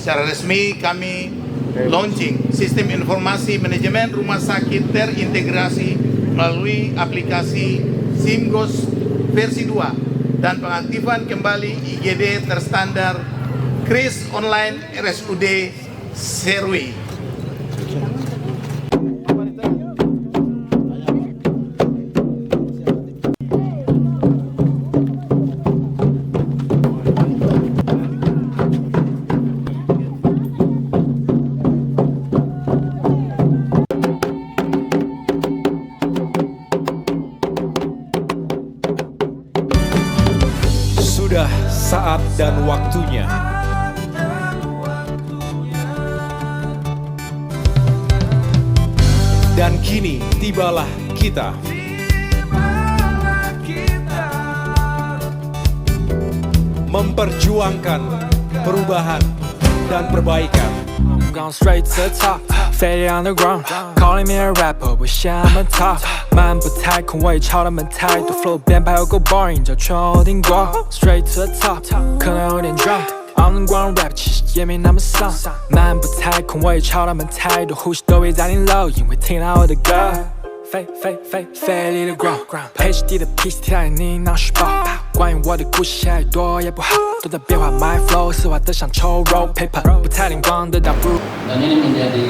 Secara resmi kami launching sistem informasi manajemen rumah sakit terintegrasi melalui aplikasi SIMGOS versi 2 dan pengaktifan kembali IGD terstandar KRIS Online RSUD Serui. Sudah saat dan waktunya dan kini tibalah kita memperjuangkan perubahan dan perbaikan. Gone straight to the top, faded on the ground. Calling me a rapper, 我想么top，漫步太空，我也朝他们态度 flow 编排有够 boring， 叫全后听过 straight to the top， 可能有点 drunk。On the ground rap 其实也没那么丧，漫步太空，我也朝他们态度，呼吸都会在你 low， 因为听到我的歌。飞离了 ground， PhD 的 PC 贴你脑细胞。关于我的故事太多也不好，都在变化 my flow， 丝滑的像抽肉 paper， 不太灵光的倒不如。 Dan ini menjadi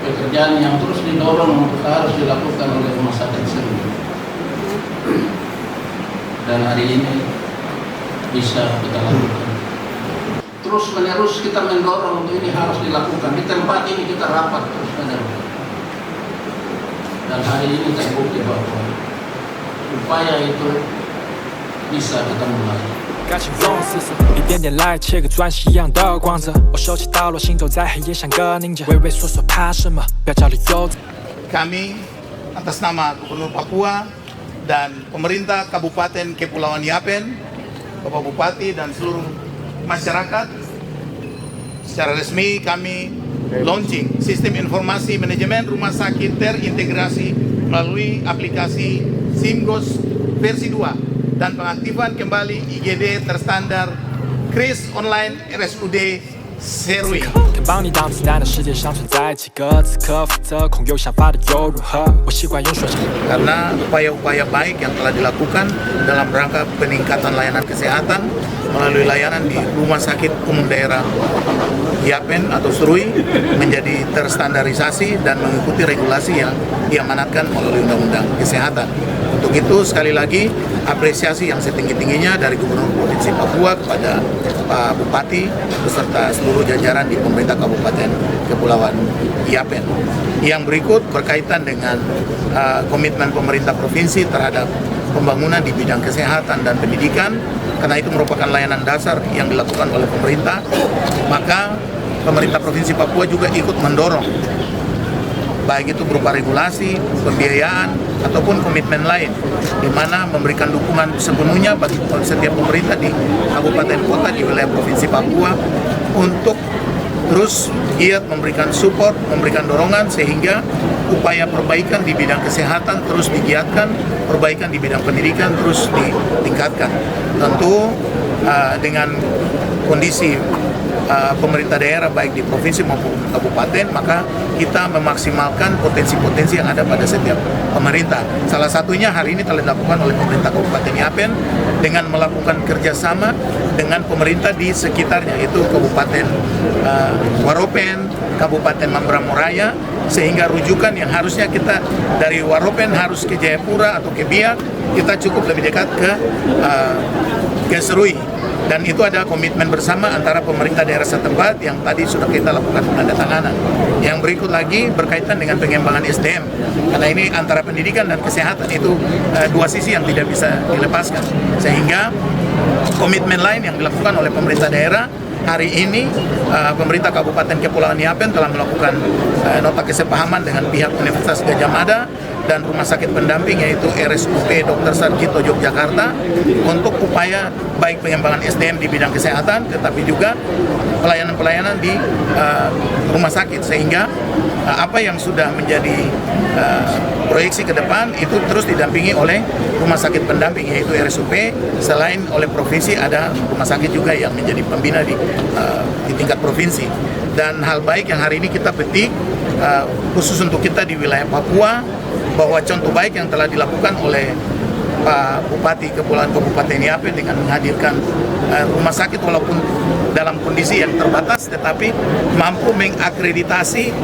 pekerjaan yang terus didorong untuk harus dilakukan oleh rumah sakit Serui. Dan hari ini bisa kita lakukan. Terus menerus kita mendorong untuk ini harus dilakukan. Di tempat ini kita rapat terus menerus. Dan hari ini terbukti bahwa upaya itu bisa kita mulai. 感情风丝丝，一点点来切个钻石一样的光泽。我手起刀落，行走在黑夜像个ninja。畏畏缩缩怕什么？不要找理由。 Kami atas nama Gubernur Papua dan pemerintah Kabupaten Kepulauan Yapen, Bapak Bupati dan seluruh masyarakat, secara resmi kami launching sistem informasi manajemen rumah sakit terintegrasi melalui aplikasi SIMGOS versi 2 dan pengaktifan kembali IGD terstandar KRIS Online RSUD Serui。 肯帮你挡子弹的世界上存在几个此刻负责空有想法的又如何？我习惯用说唱。 Karena upaya-upaya baik yang telah dilakukan dalam rangka peningkatan layanan kesehatan melalui layanan di Rumah Sakit Umum Daerah Yapen atau Serui menjadi terstandarisasi dan mengikuti regulasi yang diamanatkan melalui Undang-Undang Kesehatan. Untuk itu sekali lagi apresiasi yang setinggi-tingginya dari Gubernur Provinsi Papua kepada Pak Bupati beserta seluruh jajaran di pemerintah Kabupaten Kepulauan Yapen. Yang berikut berkaitan dengan komitmen pemerintah provinsi terhadap pembangunan di bidang kesehatan dan pendidikan, karena itu merupakan layanan dasar yang dilakukan oleh pemerintah, maka pemerintah Provinsi Papua juga ikut mendorong, baik itu berupa regulasi, pembiayaan, ataupun komitmen lain, di mana memberikan dukungan sepenuhnya bagi setiap pemerintah di kabupaten kota di wilayah Provinsi Papua untuk terus giat memberikan support, memberikan dorongan sehingga upaya perbaikan di bidang kesehatan terus digiatkan, perbaikan di bidang pendidikan terus ditingkatkan. Tentu dengan kondisi pemerintah daerah baik di provinsi maupun kabupaten, maka kita memaksimalkan potensi-potensi yang ada pada setiap pemerintah. Salah satunya hari ini telah dilakukan oleh pemerintah Kabupaten Yapen dengan melakukan kerjasama dengan pemerintah di sekitarnya, yaitu Kabupaten Waropen, Kabupaten Mamberamo-Raya, sehingga rujukan yang harusnya kita dari Waropen harus ke Jayapura atau ke Biak, kita cukup lebih dekat ke Serui. Dan itu ada komitmen bersama antara pemerintah daerah setempat yang tadi sudah kita lakukan penandatanganan. Yang berikut lagi berkaitan dengan pengembangan SDM, karena ini antara pendidikan dan kesehatan itu dua sisi yang tidak bisa dilepaskan. Sehingga komitmen lain yang dilakukan oleh pemerintah daerah hari ini, pemerintah Kabupaten Kepulauan Yapen telah melakukan nota kesepahaman dengan pihak Universitas Gadjah Mada dan rumah sakit pendamping yaitu RSUP Dr. Sarjito Yogyakarta untuk upaya baik pengembangan SDM di bidang kesehatan tetapi juga pelayanan-pelayanan di rumah sakit sehingga apa yang sudah menjadi proyeksi ke depan itu terus didampingi oleh rumah sakit pendamping yaitu RSUP. Selain oleh provinsi ada rumah sakit juga yang menjadi pembina di tingkat provinsi. Dan hal baik yang hari ini kita petik khusus untuk kita di wilayah Papua bahwa contoh baik yang telah dilakukan oleh Pak Bupati Kepulauan Kabupaten Yapen dengan menghadirkan rumah sakit walaupun dalam kondisi yang terbatas tetapi mampu mengakreditasi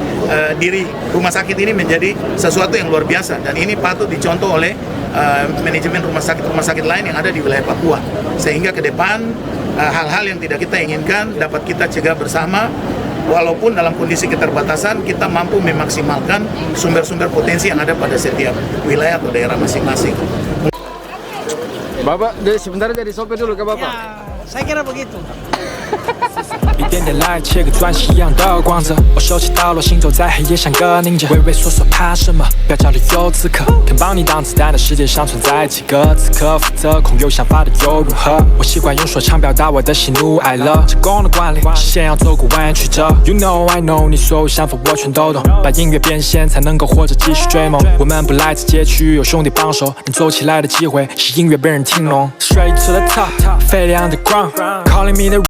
diri rumah sakit ini menjadi sesuatu yang luar biasa dan ini patut dicontoh oleh manajemen rumah sakit lain yang ada di wilayah Papua sehingga ke depan hal-hal yang tidak kita inginkan dapat kita cegah bersama. Walaupun dalam kondisi keterbatasan kita mampu memaksimalkan sumber-sumber potensi yang ada pada setiap wilayah atau daerah masing-masing. Bapak sebentar jadi sopir dulu ke Bapak. Ya, saya kira begitu.一点点来切个钻石一样的光泽，我手起刀落，行走在黑夜像个ninja，畏畏缩缩怕什么？不要焦虑，有刺客，肯帮你挡子弹的世界上存在几个刺客，负责空有想法的又如何？我习惯用说唱表达我的喜怒哀乐，成功的管理是先要走过弯曲折。You know I know， 你所有想法我全都懂，把音乐变现才能够活着继续追梦。我们不来自街区，有兄弟帮手，你走起来的机会是音乐被人听懂。Straight to the top， fading underground，calling me the